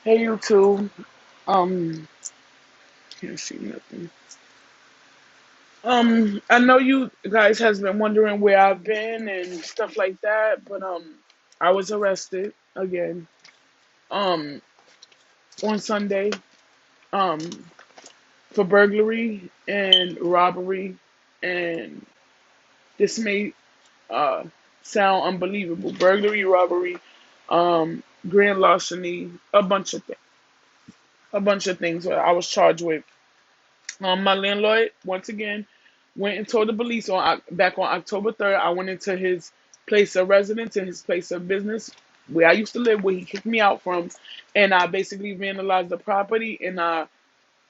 Hey, you two. Can't see nothing. I know you guys has been wondering where I've been and stuff like that, but I was arrested again. Um, on Sunday. Um, for burglary and robbery, and this may uh sound unbelievable. Burglary, robbery, grand larceny, a bunch of things I was charged with. My landlord once again went and told the police on back on October 3rd. I went into his place of residence and his place of business where I used to live, where he kicked me out from, and I basically vandalized the property. And I,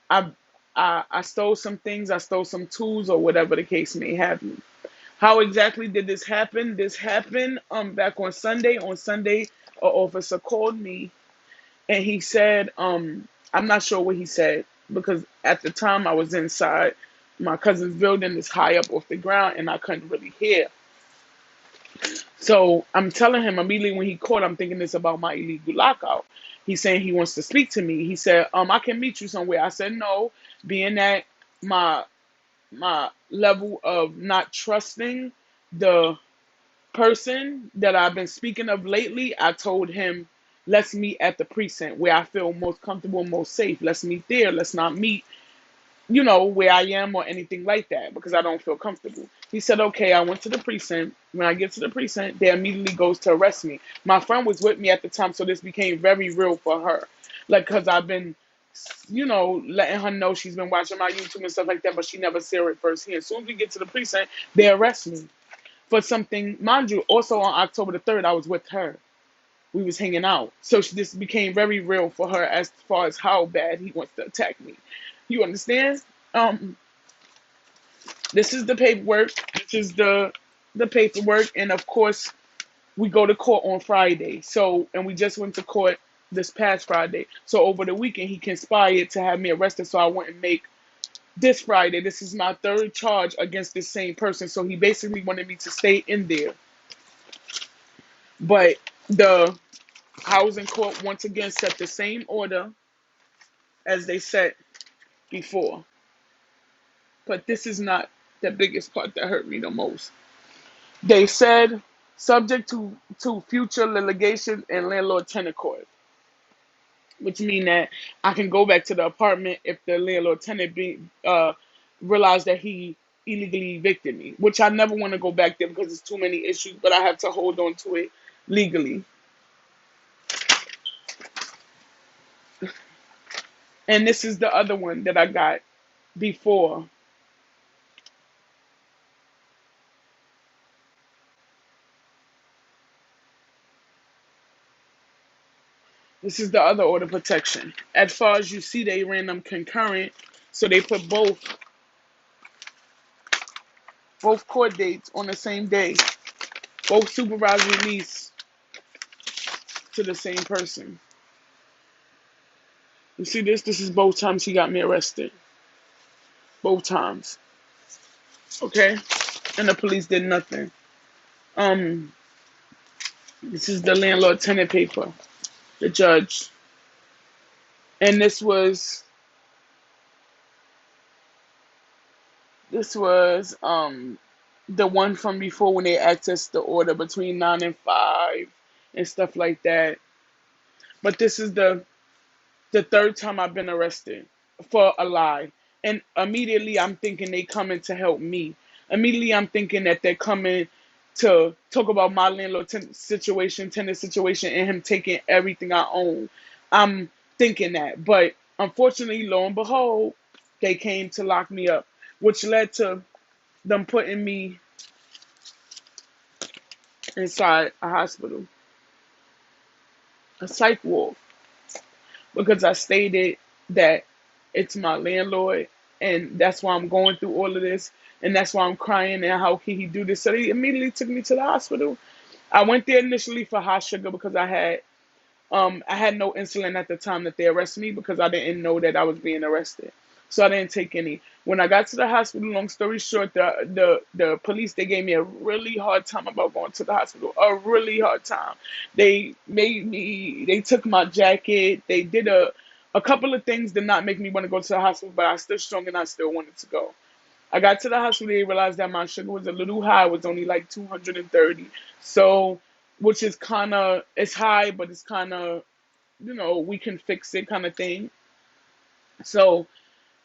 I stole some things. I stole some tools or whatever the case may have you. How exactly did this happen? This happened back on Sunday. On Sunday, an officer called me and he said, I'm not sure what he said because at the time I was inside my cousin's building is high up off the ground and I couldn't really hear. So I'm telling him immediately when he called, I'm thinking this about my illegal lockout. He's saying he wants to speak to me. He said, I can meet you somewhere. I said no, being that my my level of not trusting the person that I've been speaking of lately, I told him, let's meet at the precinct where I feel most comfortable, most safe. Let's meet there. Let's not meet, where I am or anything like that because I don't feel comfortable. He said, okay, I went to the precinct. When I get to the precinct, they immediately goes to arrest me. My friend was with me at the time, so this became very real for her. Like, because I've been, letting her know she's been watching my YouTube and stuff like that, but she never saw it firsthand. As soon as we get to the precinct, they arrest me for something, mind you, also on October 3rd, I was with her. We was hanging out. So this became very real for her as far as how bad he wants to attack me. You understand? Um, this is the paperwork. This is the paperwork, and of course, we go to court on Friday. So, and we just went to court this past Friday. So over the weekend, he conspired to have me arrested, so I wouldn't make this Friday. This is my third charge against this same person. So he basically wanted me to stay in there, but the housing court once again set the same order as they set before. But this is not the biggest part that hurt me the most. They said subject to future litigation and landlord tenant court, which mean that I can go back to the apartment if the landlord tenant realize that he illegally evicted me, which I never want to go back there because it's too many issues, but I have to hold on to it legally. And this is the other one that I got before. This is the other order of protection. As far as you see, they ran them concurrent, so they put both court dates on the same day, both supervised release to the same person. You see this? This is both times he got me arrested. Both times. Okay? And the police did nothing. Um, this is the landlord tenant paper, the judge. And this was the one from before when they accessed the order between 9 and 5 and stuff like that. But this is the third time I've been arrested for a lie. And immediately I'm thinking they coming to help me. Immediately I'm thinking that they're coming to talk about my landlord situation, tenant situation, and him taking everything I own. I'm thinking that. But unfortunately, lo and behold, they came to lock me up, which led to them putting me inside a hospital, a psych ward, because I stated that it's my landlord and that's why I'm going through all of this and that's why I'm crying and how can he do this. So they immediately took me to the hospital. I went there initially for high sugar because I had no insulin at the time that they arrested me because I didn't know that I was being arrested. so I didn't take any. When I got to the hospital, long story short, the police, they gave me a really hard time about going to the hospital. A really hard time. They took my jacket. They did a couple of things did not make me want to go to the hospital, but I stood strong and I still wanted to go. I got to the hospital. They realized that my sugar was a little high. It was only like 230. So, which is kind of, it's high, but it's kind of, we can fix it kind of thing. So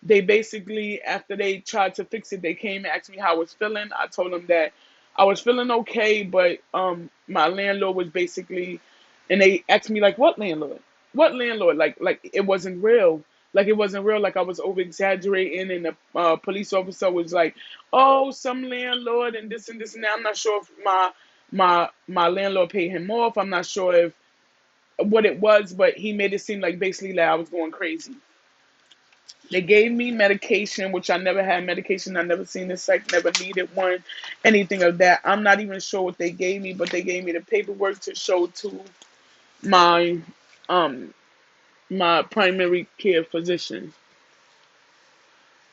they basically, after they tried to fix it, they came and asked me how I was feeling. I told them that I was feeling okay, but my landlord was basically, and they asked me like, what landlord? What landlord? Like it wasn't real. Like it wasn't real. Like I was over exaggerating, and the police officer was like, "Oh, some landlord and this and this and that." I'm not sure if my landlord paid him off. I'm not sure if what it was, but he made it seem like basically like I was going crazy. They gave me medication, which I never had medication. I never seen this psych, never needed one, anything of that. I'm not even sure what they gave me, but they gave me the paperwork to show to my um my primary care physician.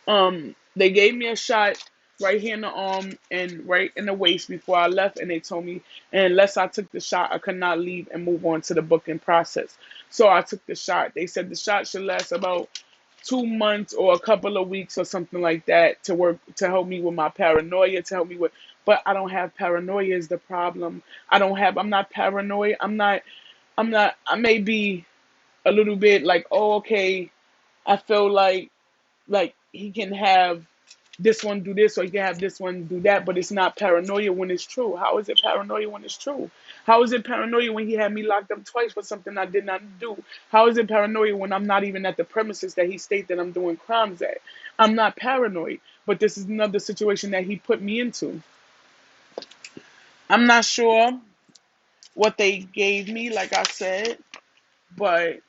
They gave me a shot right here in the arm and right in the waist before I left, and they told me unless I took the shot, I could not leave and move on to the booking process. So I took the shot. They said the shot should last about 2 months or a couple of weeks or something like that to work to help me with my paranoia, to help me with. But I don't have paranoia is the problem. I'm not paranoid. I'm not. I may be a little bit like, oh, okay, I feel like he can have this one do this or he can have this one do that, but it's not paranoia when it's true. How is it paranoia when it's true? How is it paranoia when he had me locked up twice for something I did not do? How is it paranoia when I'm not even at the premises that he stated that I'm doing crimes at? I'm not paranoid, but this is another situation that he put me into. I'm not sure what they gave me, like I said, but